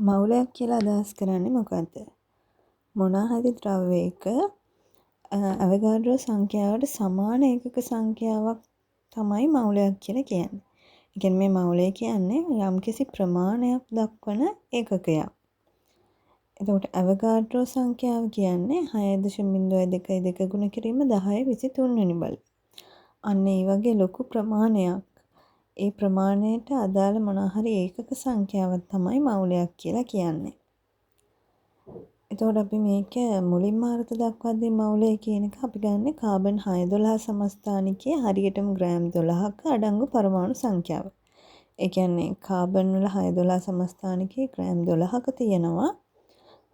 මවුලයක් කියලා අදහස් කරන්නේ මොකක්ද? මොනවා හරි ද්‍රව්‍යයක අවොගාඩ්‍රෝ සංඛ්‍යාවට සමාන ඒකක සංඛ්‍යාවක් තමයි මවුලයක් කියලා කියන්නේ. ඒ කියන්නේ මේ මවුලය කියන්නේ යම්කිසි ප්‍රමාණයක් දක්වන ඒකකයක්. එතකොට අවොගාඩ්‍රෝ සංඛ්‍යාව කියන්නේ 6.02 ගුණ කිරීම 1023 වෙනි බල. අන්න ඒ වගේ ලොකු ප්‍රමාණයක්. ඒ ප්‍රමාණයට අදාළ මොනවා හරි ඒකක සංඛ්‍යාවක් තමයි මවුලයක් කියලා කියන්නේ. එතකොට අපි මේක මුලින්ම අර්ථ දක්වද්දී මවුලය කියන එක අපි ගන්නේ කාබන් 612 සමස්ථානිකයේ හරියටම ග්‍රෑම් 12ක අඩංගු පරමාණු සංඛ්‍යාව. ඒ කියන්නේ කාබන් වල 612 සමස්ථානිකයේ ග්‍රෑම් 12ක තියෙනවා.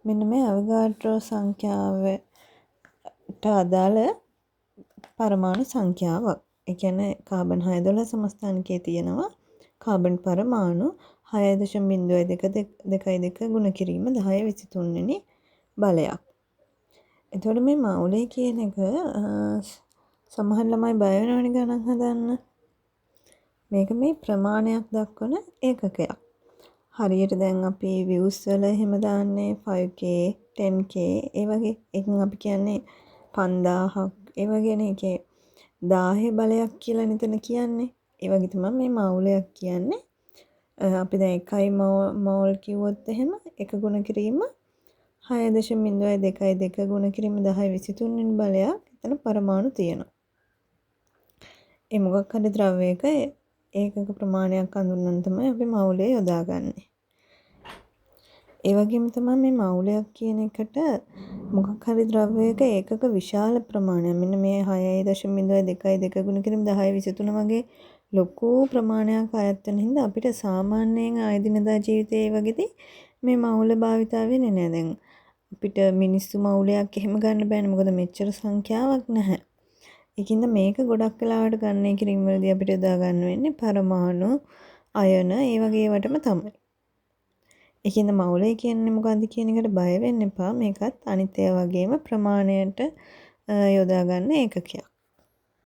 මෙන්න මේ අවොගාඩ්‍රෝ සංඛ්‍යාවට අදාළ පරමාණු සංඛ්‍යාවක්. ඒ කියන්නේ කාබන් 612 සමස්ථානිකයේ තියෙනවා කාබන් පරමාණු 6.022 ගුණ කිරීම 1023 වෙනි බලයක්. එතකොට මේ මවුලය කියන එක සමහර ළමයි බය වෙනවනේ ගණන් හදන්න. මේක මේ ප්‍රමාණයක් දක්වන ඒකකයක්. හරියට දැන් අපි views වල එහෙම දාන්නේ 5k 10k ඒ වගේ. එකෙන් අපි කියන්නේ 5000ක් ඒ වගේනේ. ඒකේ 1000 බලයක් කියලා නිතන කියන්නේ. ඒ වගේ තමයි මේ මවුලයක් කියන්නේ. අපි දැන් 1 මෝල් කිව්වොත් එහෙම එක ගුණ කිරීම 6.022 ගුණ කිරීම 1023 වෙනි බලයක් එතන පරමාණු තියෙනවා. ඒ මොකක් හරි ද්‍රව්‍යයක ඒකක ප්‍රමාණයක් හඳුන්වන්න තමයි අපි මවුලය යොදාගන්නේ. ඒ වගේම තමයි මේ මවුලයක් කියන එකට මොකක් හරි ද්‍රව්‍යයක ඒකක විශාල ප්‍රමාණයක්. මෙන්න මේ 6.022 ගුණ කිරීම 1023 වගේ ලොකු ප්‍රමාණයක් අයත් වෙන හින්දා අපිට සාමාන්‍යයෙන් ආයදිනදා ජීවිතයේ වගේදී මේ මවුල භාවිතා වෙන්නේ නැහැ. දැන් අපිට මිනිස්සු මවුලයක් එහෙම ගන්න බෑනේ. මොකද මෙච්චර සංඛ්‍යාවක් නැහැ. ඒකින්ද මේක ගොඩක් වෙලාවට ගණනය කිරීම වලදී අපිට යොදා ගන්න වෙන්නේ පරමාණු, අයන ඒ වගේ ඒවාටම තමයි. ඒකින්ද මවුලය කියන්නේ මොකද්ද කියන එකට බය වෙන්න එපා. මේකත් අනිත් ඒවා වගේම ප්‍රමාණයට යොදා ගන්න ඒකකයක්.